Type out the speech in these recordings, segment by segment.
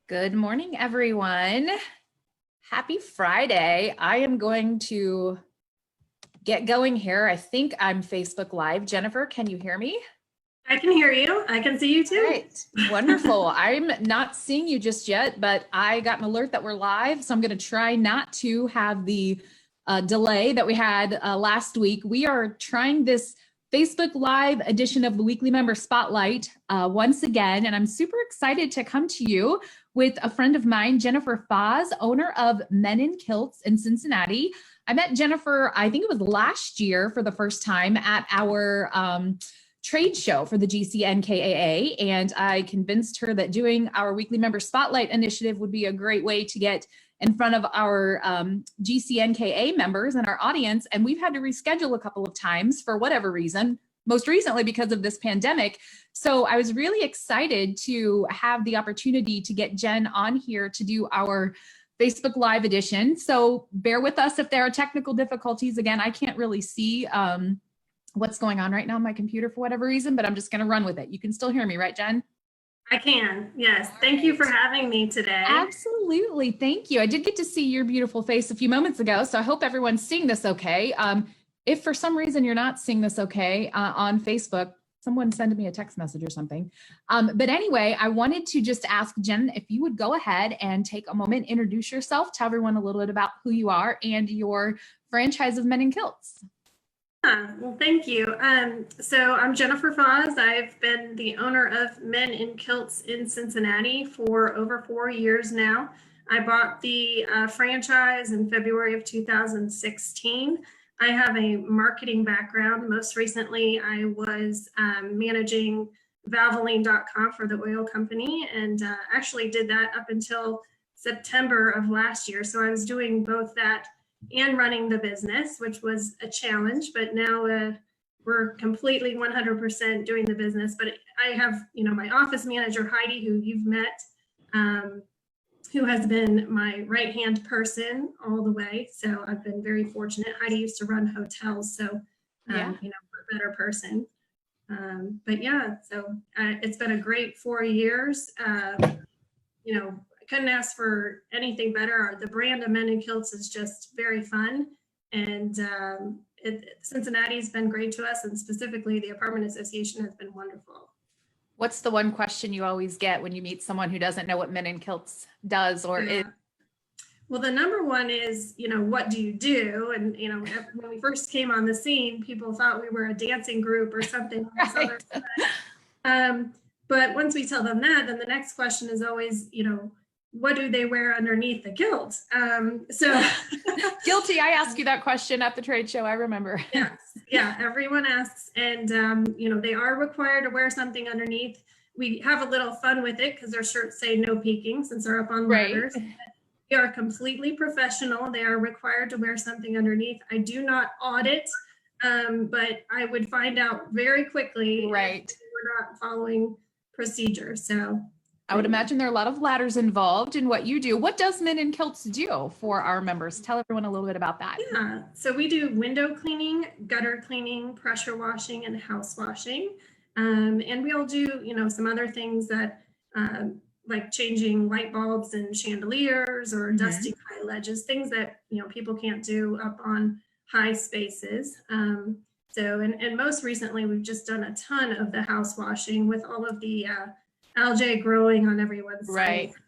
Good morning, everyone. Happy Friday. I am going to get going here. I think I'm Facebook Live. Jennifer, can you hear me? I can hear you. I can see you too. Great. Wonderful. I'm not seeing you just yet, but I got an alert that we're live. So I'm going to try not to have the delay that we had last week. We are trying this Facebook Live edition of the Weekly Member Spotlight once again, and I'm super excited to come to you with a friend of mine, Jennifer Foz, owner of Men in Kilts in Cincinnati. I met Jennifer, I think it was last year for the first time at our trade show for the GCNKAA, and I convinced her that doing our Weekly Member Spotlight initiative would be a great way to get in front of our GCNKA members and our audience. And we've had to reschedule a couple of times for whatever reason, most recently because of this pandemic. So I was really excited to have the opportunity to get Jen on here to do our Facebook Live edition. So bear with us if there are technical difficulties. Again, I can't really see what's going on right now on my computer for whatever reason, but I'm just going to run with it. You can still hear me, right, Jen? I can, yes. Thank you for having me today. Absolutely. Thank you. I did get to see your beautiful face a few moments ago, so I hope everyone's seeing this okay. If for some reason you're not seeing this okay on Facebook, someone send me a text message or something. But anyway, I wanted to just ask Jen if you would go ahead and take a moment, introduce yourself, tell everyone a little bit about who you are and your franchise of Men in Kilts. Well, thank you. So I'm Jennifer Foz. I've been the owner of Men in Kilts in Cincinnati for over 4 years now. I bought the franchise in February of 2016. I have a marketing background. Most recently, I was managing Valvoline.com for the oil company, and actually did that up until September of last year. So I was doing both that and running the business, which was a challenge, but now we're completely 100% doing the business. But I have, my office manager, Heidi, who you've met, who has been my right-hand person all the way. So I've been very fortunate. Heidi used to run hotels, so, we're a better person. But yeah, so it's been a great 4 years. Couldn't ask for anything better. The brand of Men in Kilts is just very fun, and Cincinnati's been great to us, and specifically the apartment association has been wonderful. What's the one question you always get when you meet someone who doesn't know what Men in Kilts does or is? Well, the number one is, what do you do? And, when we first came on the scene, people thought we were a dancing group or something. Right. But once we tell them that, then the next question is always, what do they wear underneath the kilt? So Guilty. I asked you that question at the trade show. I remember. Yes. Yeah. Everyone asks, and they are required to wear something underneath. We have a little fun with it because their shirts say no peeking since they're up on ladders. Right. They are completely professional. They are required to wear something underneath. I do not audit, but I would find out very quickly right. if we're not following procedures. So I would imagine there are a lot of ladders involved in what you do. What does Men in Kilts do for our members? Tell everyone a little bit about that. Yeah, so we do window cleaning, gutter cleaning, pressure washing, and house washing. And we'll do, some other things that like changing light bulbs and chandeliers or dusting high ledges, things that, people can't do up on high spaces. And most recently, we've just done a ton of the house washing with all of the algae growing on everyone's right site.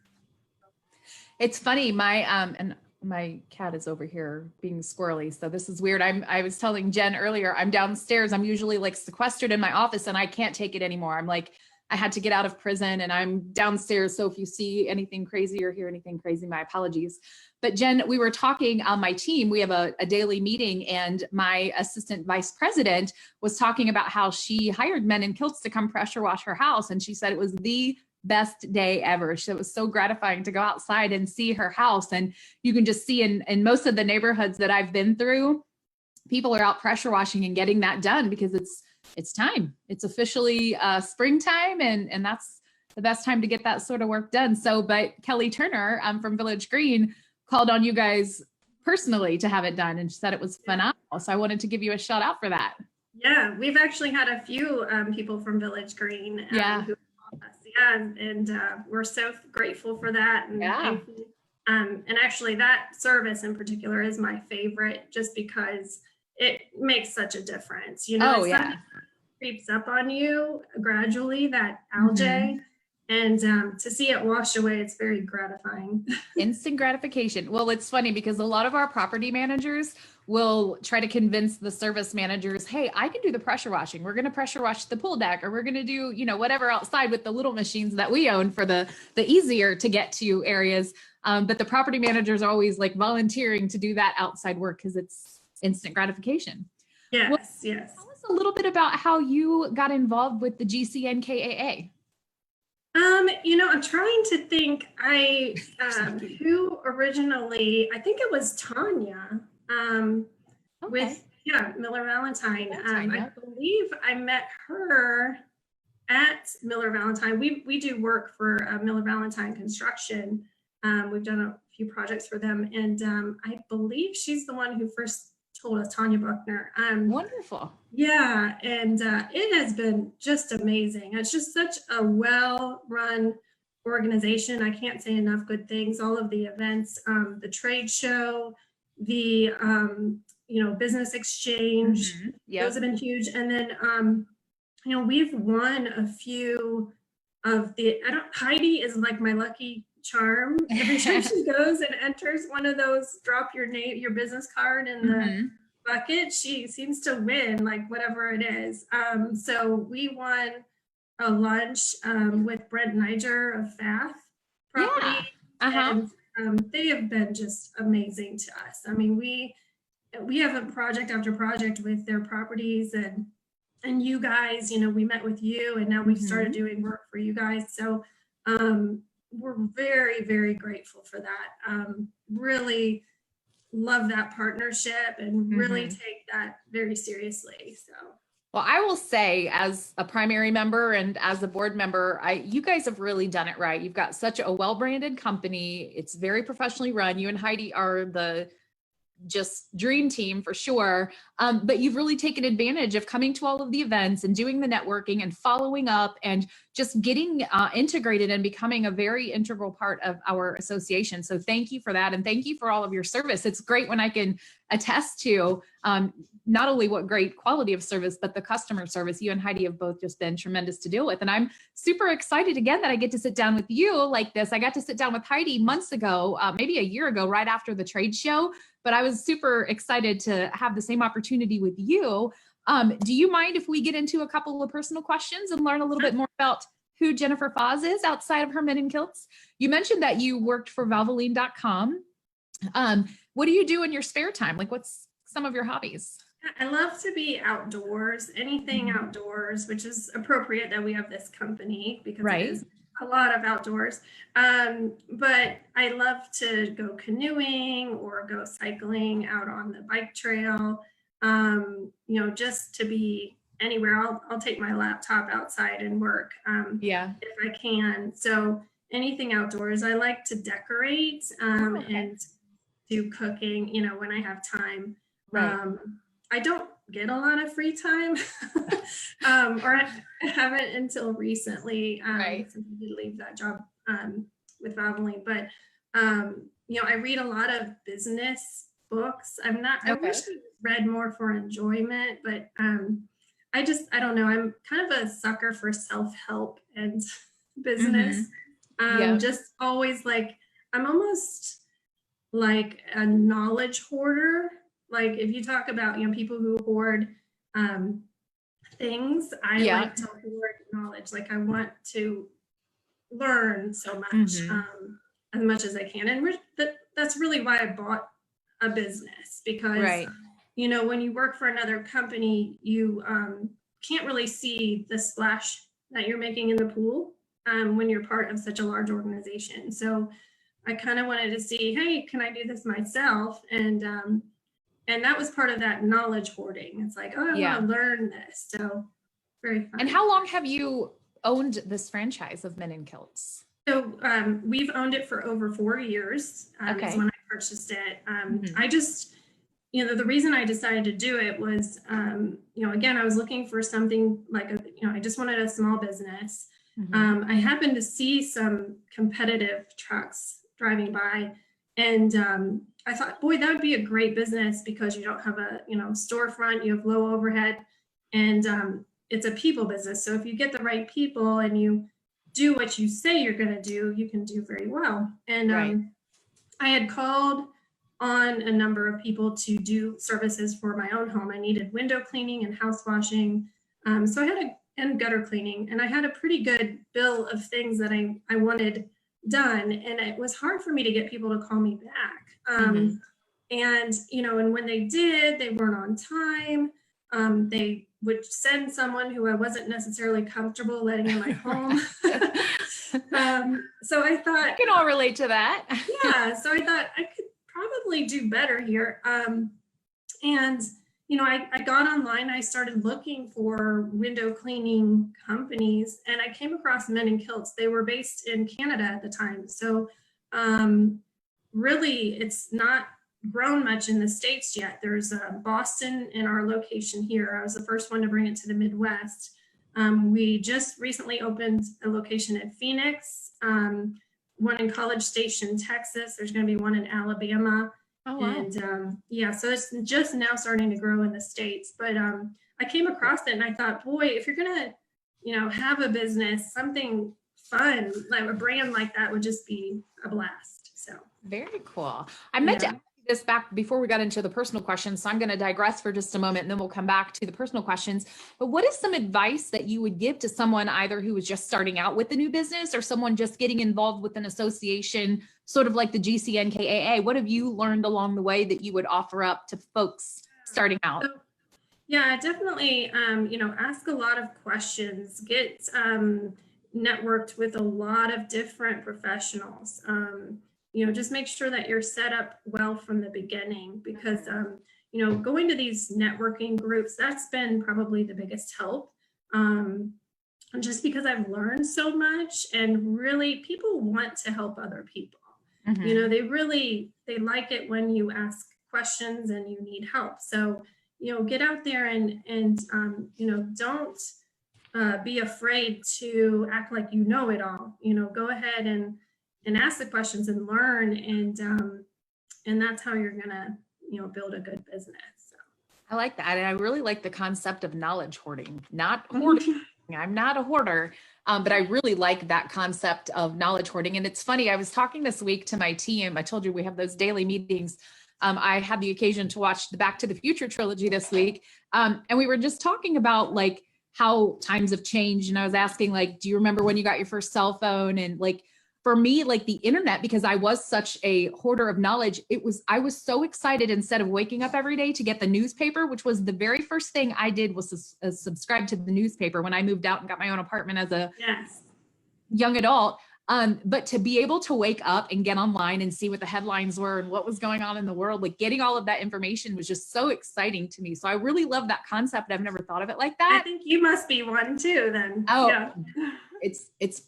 It's funny, my cat is over here being squirrely, so this is weird. I was telling Jen earlier, I'm downstairs. I'm usually like sequestered in my office and I can't take it anymore. I'm like, I had to get out of prison and I'm downstairs. So if you see anything crazy or hear anything crazy, my apologies. But Jen, we were talking on my team, we have a daily meeting, and my assistant vice president was talking about how she hired Men in Kilts to come pressure wash her house. And she said it was the best day ever. It was so gratifying to go outside and see her house. And you can just see in most of the neighborhoods that I've been through, people are out pressure washing and getting that done because it's time. It's officially springtime, and that's the best time to get that sort of work done. So, but Kelly Turner from Village Green called on you guys personally to have it done, and she said it was phenomenal. So I wanted to give you a shout out for that. Yeah, we've actually had a few people from Village Green who Yeah, and we're so grateful for that and Yeah. thankful. And actually, that service in particular is my favorite, just because it makes such a difference. You know, Oh, it's something yeah. that creeps up on you gradually, that Mhm. algae, and to see it wash away, it's very gratifying. Instant gratification. Well, it's funny because a lot of our property managers will try to convince the service managers, hey, I can do the pressure washing. We're going to pressure wash the pool deck, or we're going to do, whatever outside with the little machines that we own for the easier to get to areas. But the property managers are always like volunteering to do that outside work because it's instant gratification. Well, Yes. tell us a little bit about how you got involved with the GCNKAA. I'm trying to think. Who originally? I think it was Tanya. Okay. With Miller Valentine. I Yep. believe I met her at Miller Valentine. We do work for Miller Valentine Construction. We've done a few projects for them, and I believe she's the one who first told us, Tanya Buckner. Wonderful. Yeah, and it has been just amazing. It's just such a well-run organization. I can't say enough good things. All of the events, the trade show, the business exchange, Mhm. those Yep. have been huge. And then we've won a few of the. Heidi is like my lucky charm. Every time she goes and enters one of those, drop your name, your business card in the Mhm. bucket, she seems to win, like whatever it is. So we won a lunch with Brent Niger of Fath Property, Yeah. Uh-huh. and they have been just amazing to us. I mean, we have a project after project with their properties, and you guys, we met with you, and now we've started doing work for you guys. So we're very, very grateful for that. Really love that partnership and really take that very seriously. So Well, I will say, as a primary member and as a board member, you guys have really done it right. You've got such a well-branded company. It's very professionally run. You and Heidi are the just dream team for sure. But you've really taken advantage of coming to all of the events and doing the networking and following up and just getting integrated and becoming a very integral part of our association. So thank you for that. And thank you for all of your service. It's great when I can attest to not only what great quality of service, but the customer service. You and Heidi have both just been tremendous to deal with. And I'm super excited again that I get to sit down with you like this. I got to sit down with Heidi months ago, maybe a year ago, right after the trade show. But I was super excited to have the same opportunity with you. Do you mind if we get into a couple of personal questions and learn a little bit more about who Jennifer Foz is outside of her Men in Kilts? You mentioned that you worked for Valvoline.com. What do you do in your spare time? Like, what's some of your hobbies? I love to be outdoors, anything outdoors, which is appropriate that we have this company because it is a lot of outdoors. But I love to go canoeing or go cycling out on the bike trail. Just to be anywhere. I'll take my laptop outside and work if I can. So anything outdoors. I like to decorate and do cooking, when I have time. I don't get a lot of free time, or I haven't until recently, since I did leave that job with Valvoline. But I read a lot of business books. I wish I read more for enjoyment, but I don't know. I'm kind of a sucker for self-help and business. Just always I'm almost like a knowledge hoarder. Like if you talk about, people who hoard things, I like to hoard knowledge. Like I want to learn so much, as much as I can. And that's really why I bought a business, because, when you work for another company, you can't really see the splash that you're making in the pool when you're part of such a large organization. So I kind of wanted to see, hey, can I do this myself? And that was part of that knowledge hoarding. It's like, oh, I want to learn this. So very fun. And how long have you owned this franchise of Men in Kilts? So we've owned it for over 4 years. Is when I purchased it. I just, the reason I decided to do it was, again, I was looking for something like I just wanted a small business. I happened to see some competitive trucks driving by, and I thought, boy, that would be a great business because you don't have a storefront, you have low overhead, and it's a people business. So if you get the right people and you do what you say you're going to do, you can do very well. And I had called on a number of people to do services for my own home. I needed window cleaning and house washing. So I had and gutter cleaning, and I had a pretty good bill of things that I wanted done. And it was hard for me to get people to call me back. And, and when they did, they weren't on time. They would send someone who I wasn't necessarily comfortable letting in my home. So I thought, we can all relate to that. Yeah. So I thought I could probably do better here. And I got online, I started looking for window cleaning companies, and I came across Men in Kilts. They were based in Canada at the time. So really, it's not grown much in the States yet. There's Boston in our location here. I was the first one to bring it to the Midwest. We just recently opened a location in Phoenix, one in College Station, Texas. There's going to be one in Alabama. Oh, wow. And so it's just now starting to grow in the States. But I came across it and I thought, boy, if you're going to, have a business, something fun, like a brand like that would just be a blast. So very cool. I meant to ask you this back before we got into the personal questions. So I'm going to digress for just a moment and then we'll come back to the personal questions. But what is some advice that you would give to someone either who was just starting out with the new business or someone just getting involved with an association, sort of like the GCNKAA? What have you learned along the way that you would offer up to folks starting out? Yeah, definitely. Ask a lot of questions, get networked with a lot of different professionals. Just make sure that you're set up well from the beginning because, going to these networking groups, that's been probably the biggest help. Just because I've learned so much, and really people want to help other people. They like it when you ask questions and you need help. So, get out there and don't be afraid to act like you know it all. Go ahead and ask the questions and learn, and that's how you're gonna build a good business. So. I like that, and I really like the concept of knowledge hoarding, not hoarding. I'm not a hoarder, but I really like that concept of knowledge hoarding. And it's funny, I was talking this week to my team. I told you we have those daily meetings. I had the occasion to watch the Back to the Future trilogy this week, and we were just talking about like how times have changed. And I was asking, like, do you remember when you got your first cell phone? And like, for me, like the internet, because I was such a hoarder of knowledge, I was so excited instead of waking up every day to get the newspaper, which was the very first thing I did was subscribe to the newspaper when I moved out and got my own apartment as a young adult. But to be able to wake up and get online and see what the headlines were and what was going on in the world, like getting all of that information was just so exciting to me. So I really love that concept. I've never thought of it like that. I think you must be one too then. Oh, yeah. It's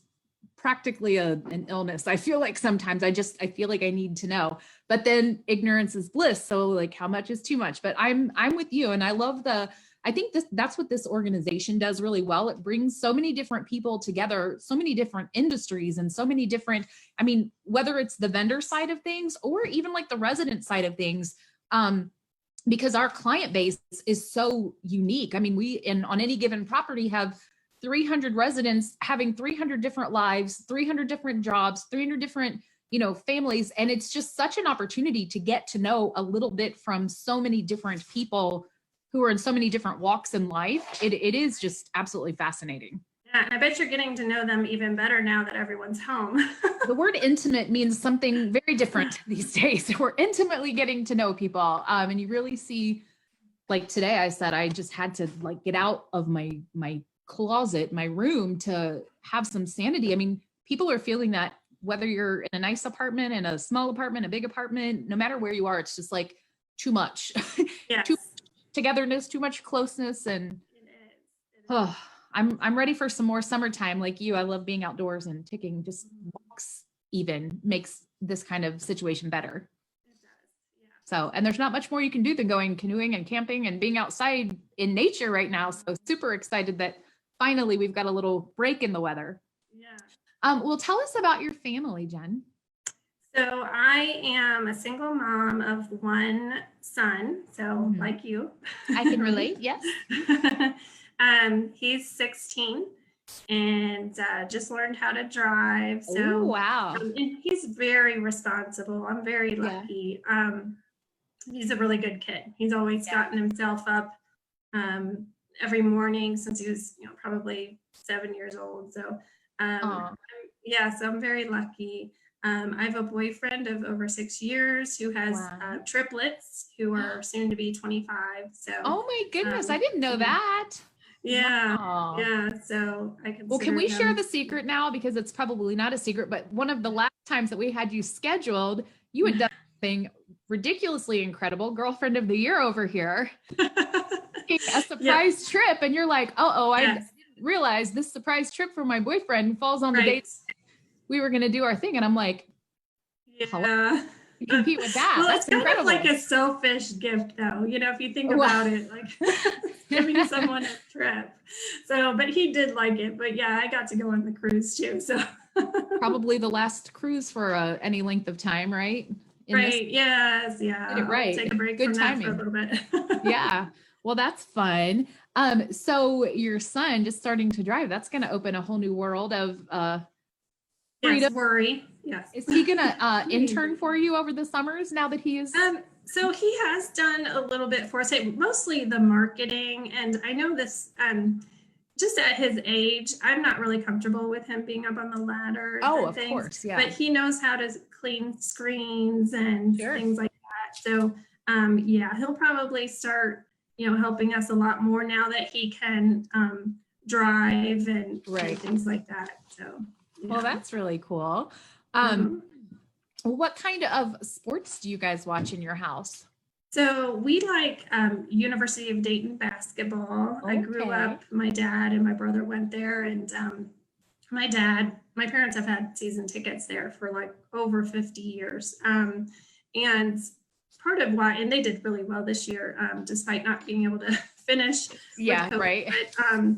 practically an illness. I feel like sometimes I feel like I need to know, but then ignorance is bliss. So like how much is too much, but I'm with you. And I love I think that's what this organization does really well. It brings so many different people together, so many different industries and so many different, whether it's the vendor side of things or even like the resident side of things, because our client base is so unique. We on any given property have 300 residents having 300 different lives, 300 different jobs, 300 different, families. And it's just such an opportunity to get to know a little bit from so many different people who are in so many different walks in life. It is just absolutely fascinating. Yeah, and I bet you're getting to know them even better now that everyone's home. The word intimate means something very different these days. We're intimately getting to know people. And you really see, like today I said, I just had to like get out of my closet, my room to have some sanity. People are feeling that whether you're in a nice apartment, in a small apartment, a big apartment, no matter where you are, it's just like too much. Yes. Too much togetherness, too much closeness. And I'm ready for some more summertime like you. I love being outdoors and taking just walks even makes this kind of situation better. It does. Yeah. So, and there's not much more you can do than going canoeing and camping and being outside in nature right now. So super excited that finally we've got a little break in the weather. Yeah. Well, tell us about your family, Jen. So I am a single mom of one son, so Mhm. like you. I can relate. Yes. He's 16 and just learned how to drive. Oh, So wow. and he's very responsible. I'm very Yeah. lucky. He's a really good kid. He's always Yeah. gotten himself up um, every morning since he was, probably 7 years old. So, Oh, yeah, so I'm very lucky. I have a boyfriend of over 6 years who has wow. triplets who are soon to be 25. So, Oh my goodness. I um, didn't know yeah, that. yeah, Wow. yeah. So I Well, can consider we share him. the secret now? Because it's probably not a secret, but one of the last times that we had you scheduled, you had done something ridiculously incredible. Girlfriend of the year over here, a Yep. surprise trip. And you're like, I didn't Yes. realize this surprise trip for my boyfriend falls on the day Right. we were going to do our thing. And I'm like, hello, Yeah. you compete with that. Well, it's That's kind of like incredible. a selfish gift, though, if you think Wow. about it, like giving someone a trip. So, but he did like it. But yeah, I got to go on the cruise too. So, Probably the last cruise for any length of time, right? In this, right. Yes. did it Yeah. I'll right. take a break Good from that for a timing. little bit. Yeah. Well, that's fun. So your son just starting to drive, that's going to open a whole new world of freedom. Yes. Worry. Yes. Is he going to intern for you over the summers now that he is? So he has done a little bit for us, mostly the marketing. And I know this, just at his age, I'm not really comfortable with him being up on the ladders Oh, and of things, course. Yeah. but he knows how to clean screens and Sure. things like that. So, yeah, he'll probably start, helping us a lot more now that he can drive and Right. things like that. So, yeah. Well, that's really cool. Um, Uh-huh. what kind of sports do you guys watch in your house? So we like University of Dayton basketball. I grew Okay. up, my dad and my brother went there, and my parents have had season tickets there for like over 50 years. And part of why, and they did really well this year, despite not being able to finish Yeah, with COVID. right. But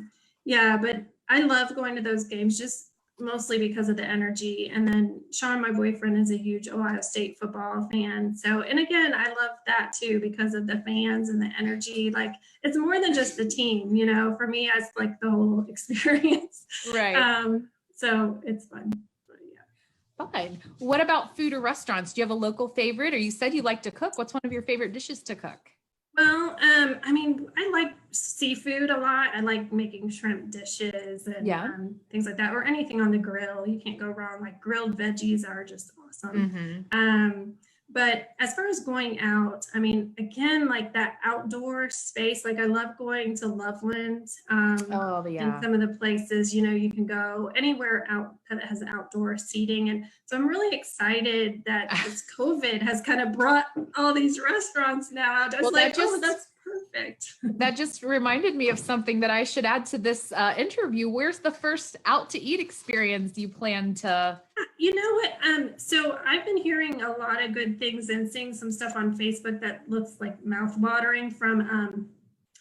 yeah, but I love going to those games just mostly because of the energy. And then Sean, my boyfriend, is a huge Ohio State football fan. So, and again, I love that too because of the fans and the energy. Like it's more than just the team, for me, it's like the whole experience. Right. So it's fun. But yeah. Fun. What about food or restaurants? Do you have a local favorite? Or you said you like to cook. What's one of your favorite dishes to cook? Well, I mean, I like seafood a lot. I like making shrimp dishes and Yeah. things like that, or anything on the grill. You can't go wrong. Like grilled veggies are just awesome. Mm-hmm. But as far as going out, I mean, again, like that outdoor space, like I love going to Loveland Oh, and yeah. some of the places, you can go anywhere out that has outdoor seating. And so I'm really excited that this COVID has kind of brought all these restaurants now out. I was Well, like, oh, that's perfect. that just reminded me of something that I should add to this interview. Where's the first out to eat experience you plan to? You know what? So I've been hearing a lot of good things and seeing some stuff on Facebook that looks like mouth-watering from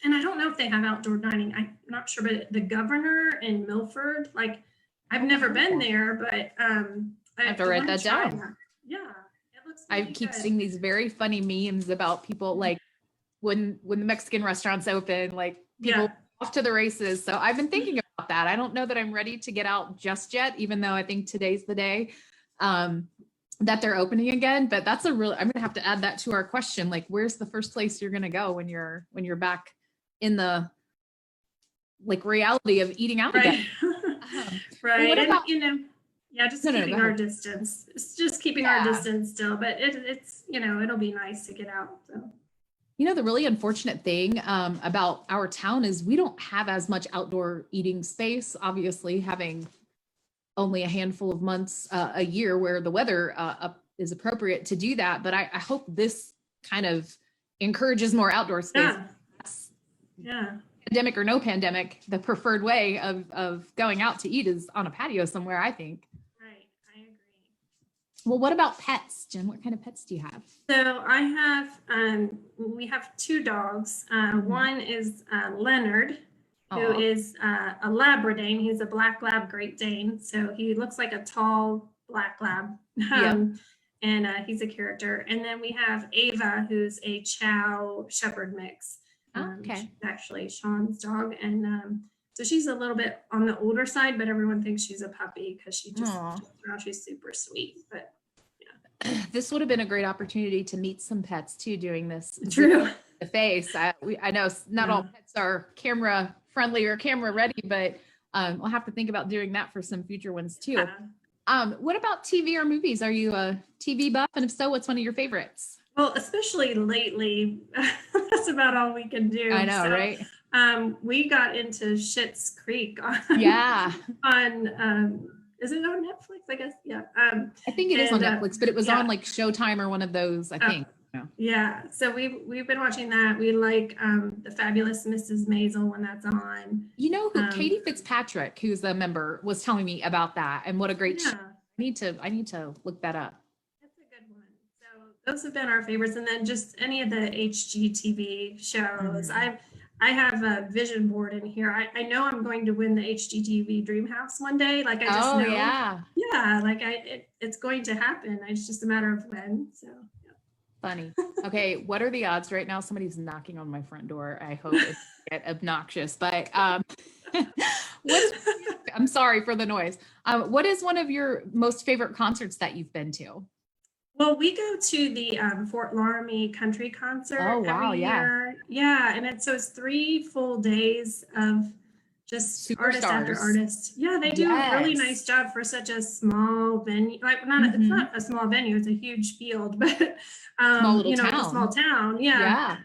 and I don't know if they have outdoor dining. I'm not sure, but the Governor in Milford, like I've never been there, but I have to write that down. That. Yeah, it looks I really keep good. seeing these very funny memes about people like when the Mexican restaurants open, like people off to the races. So I've been thinking about that. I don't know that I'm ready to get out just yet, even though I think today's the day that they're opening again. But that's I'm gonna have to add that to our question. Like, where's the first place you're gonna go when you're back in the like reality of eating out again? Right. What about, yeah, just keeping our distance. It's just keeping our distance still, but it's it'll be nice to get out. So. The really unfortunate thing about our town is we don't have as much outdoor eating space, obviously having only a handful of months a year where the weather is appropriate to do that. But I hope this kind of encourages more outdoor space. Yeah. Pandemic or no pandemic, the preferred way of going out to eat is on a patio somewhere, I think. Right. I agree. Well, what about pets, Jen? What kind of pets do you have? So I have, we have two dogs. One is Leonard, who Oh, is a Labradane. He's a black lab Great Dane. So he looks like a tall black lab. yep. And he's a character. And then we have Ava, who's a Chow Shepherd mix. Oh, okay. She's actually Sean's dog. And so she's a little bit on the older side, but everyone thinks she's a puppy because Aw. she's super sweet. But This would have been a great opportunity to meet some pets too doing this. true. The face. I know not all pets are camera friendly or camera ready, but we'll have to think about doing that for some future ones too. What about TV or movies? Are you a TV buff? And if so, what's one of your favorites? Well, especially lately, that's about all we can do. I know, right? We got into Schitt's Creek on, Yeah. on is it on Netflix? I guess, yeah. I think it is on Netflix, but it was on like Showtime or one of those, I think. Yeah. So we've been watching that. We like the Fabulous Mrs. Maisel when that's on. You know who Katie Fitzpatrick, who's a member, was telling me about that and what a great show. I need to look that up. That's a good one. So those have been our favorites. And then just any of the HGTV shows. I have a vision board in here. I know I'm going to win the HGTV Dream House one day. Like I just know. Yeah, like it's going to happen. It's just a matter of when. So funny. Okay, what are the odds right now? Somebody's knocking on my front door. I hope it's get obnoxious, but I'm sorry for the noise. What is one of your most favorite concerts that you've been to? Well, we go to the Fort Laramie Country Concert every year. Yeah, and it's 3 full days of just artist after artist. Yeah, they do a really nice job for such a small venue. Like it's not a small venue; it's a huge field, but small little town. It's a small town. Yeah.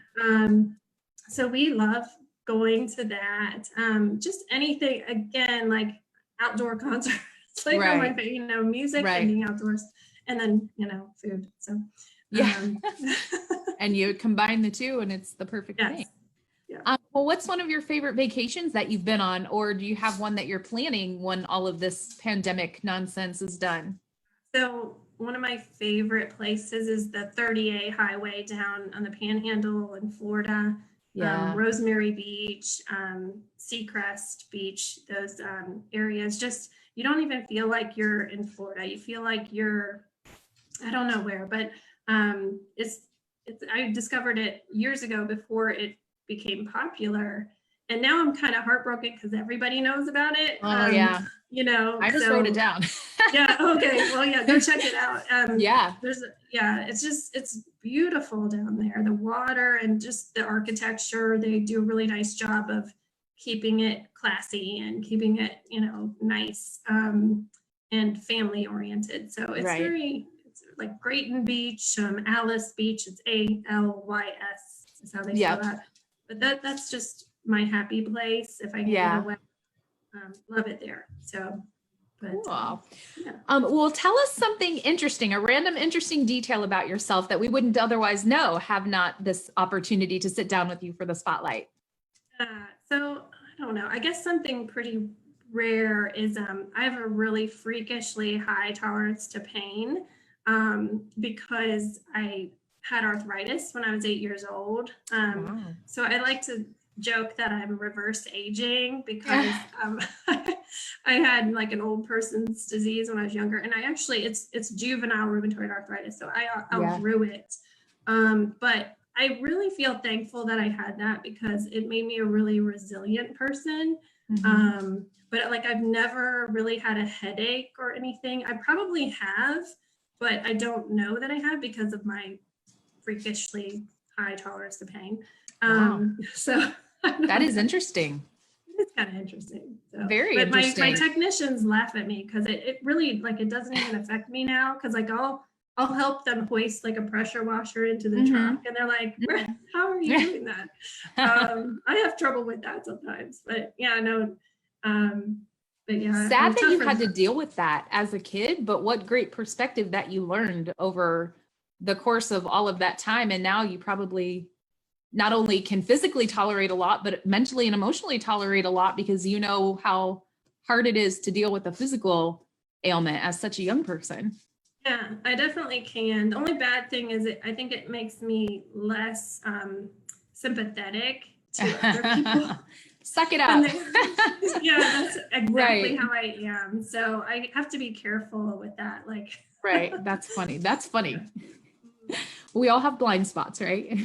So we love going to that. Just anything again, like outdoor concerts, like my favorite, music and being outdoors. And then, food. So, and you combine the two and it's the perfect thing. Yeah. Well, what's one of your favorite vacations that you've been on, or do you have one that you're planning when all of this pandemic nonsense is done? So one of my favorite places is the 30A highway down on the Panhandle in Florida. Rosemary Beach, Seacrest Beach, those areas. Just, you don't even feel like you're in Florida. You feel like you're, I don't know where, but it's I discovered it years ago before it became popular, and now I'm kind of heartbroken because everybody knows about it. I just wrote it down. Okay. Well, go check it out. It's beautiful down there. The water and just the architecture. They do a really nice job of keeping it classy and keeping it, nice and family oriented. So it's it's like Grayton Beach, Alice Beach. It's ALYS is how they spell that. But that's just my happy place if I can get away. Love it there. So. Cool. Well, tell us something interesting, a random interesting detail about yourself that we wouldn't otherwise know, have not this opportunity to sit down with you for the spotlight. So I don't know. I guess something pretty rare is I have a really freakishly high tolerance to pain because I had arthritis when I was 8 years old. So I like to joke that I'm reverse aging because I had like an old person's disease when I was younger, and it's juvenile rheumatoid arthritis, so I outgrew it. But I really feel thankful that I had that because it made me a really resilient person. But like I've never really had a headache or anything. I probably have, but I don't know that I have because of my freakishly high tolerance to pain. So that is interesting. It's kind of interesting. So. Very but interesting. My technicians laugh at me because it really like it doesn't even affect me now because like I'll help them hoist like a pressure washer into the truck and they're like, how are you doing that? I have trouble with that sometimes, but no. But yeah, sad that you had to deal with that as a kid, but what great perspective that you learned over the course of all of that time. And now you probably not only can physically tolerate a lot, but mentally and emotionally tolerate a lot because you know how hard it is to deal with a physical ailment as such a young person. Yeah, I definitely can. The only bad thing is I think it makes me less sympathetic to other people. Suck it And up. yeah, that's exactly Right. how I am. So I have to be careful with that. Like, Right. That's funny. That's funny. yeah. We all have blind spots, right?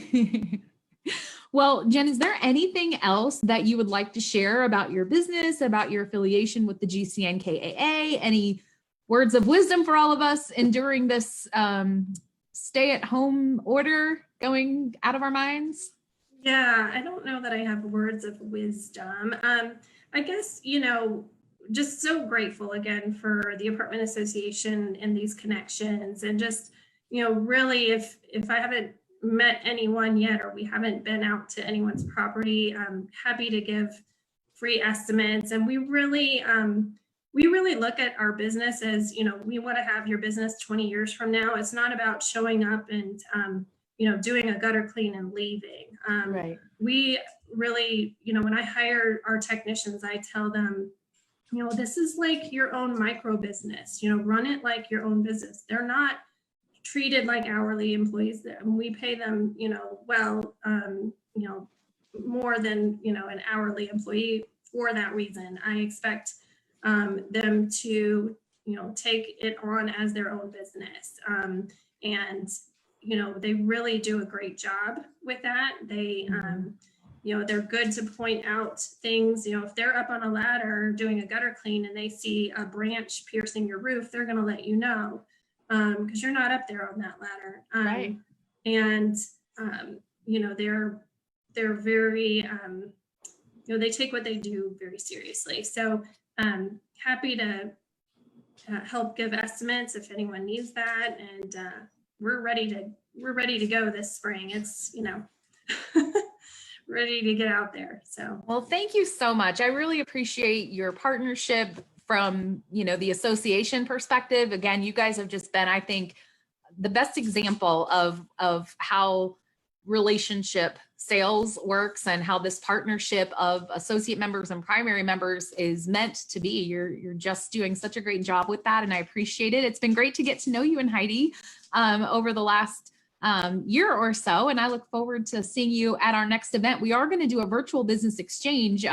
Well, Jen, is there anything else that you would like to share about your business, about your affiliation with the GCNKAA? Any words of wisdom for all of us enduring this stay-at-home order going out of our minds? Yeah, I don't know that I have words of wisdom. I guess, just so grateful again for the apartment association and these connections, and just, really if I haven't met anyone yet, or we haven't been out to anyone's property, I'm happy to give free estimates. And we really look at our business as, we want to have your business 20 years from now. It's not about showing up and doing a gutter clean and leaving. Right. We really, when I hire our technicians, I tell them, this is like your own micro business, run it like your own business. They're not treated like hourly employees. We pay them, well, more than, an hourly employee for that reason. I expect them to, take it on as their own business. And they really do a great job with that. They, they're good to point out things. If they're up on a ladder doing a gutter clean and they see a branch piercing your roof, they're going to let you know, because you're not up there on that ladder. Right. And they're very, they take what they do very seriously. So happy to help give estimates if anyone needs that. And we're ready to go this spring. It's, ready to get out there. So, Well, thank you so much. I really appreciate your partnership from, the association perspective. Again, you guys have just been, I think, the best example of how relationship sales works and how this partnership of associate members and primary members is meant to be. You're just doing such a great job with that, and I appreciate it. It's been great to get to know you and Heidi over the last year or so, and I look forward to seeing you at our next event. We are going to do a virtual business exchange.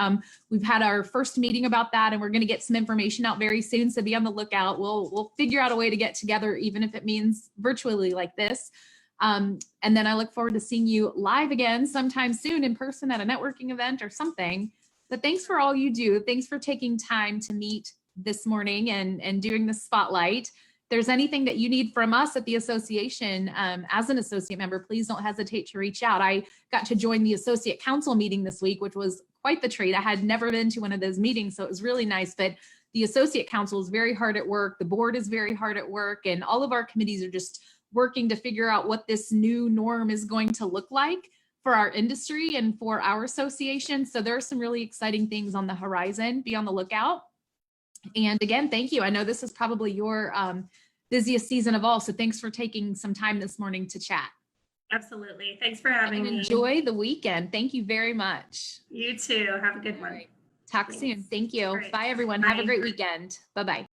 We've had our first meeting about that, and we're going to get some information out very soon, so be on the lookout. We'll figure out a way to get together, even if it means virtually like this. And then I look forward to seeing you live again sometime soon in person at a networking event or something. But thanks for all you do. Thanks for taking time to meet this morning and doing the spotlight. If there's anything that you need from us at the association as an associate member, please don't hesitate to reach out. I got to join the associate council meeting this week, which was quite the treat. I had never been to one of those meetings, so it was really nice. But the associate council is very hard at work. The board is very hard at work, and all of our committees are just working to figure out what this new norm is going to look like for our industry and for our association. So there are some really exciting things on the horizon. Be on the lookout. And again, thank you. I know this is probably your busiest season of all, so thanks for taking some time this morning to chat. Absolutely. Thanks for having me. Enjoy the weekend. Thank you very much. You too. Have a good one. Talk soon. Thank you. Right. Bye, everyone. Bye. Have a great weekend. Bye-bye.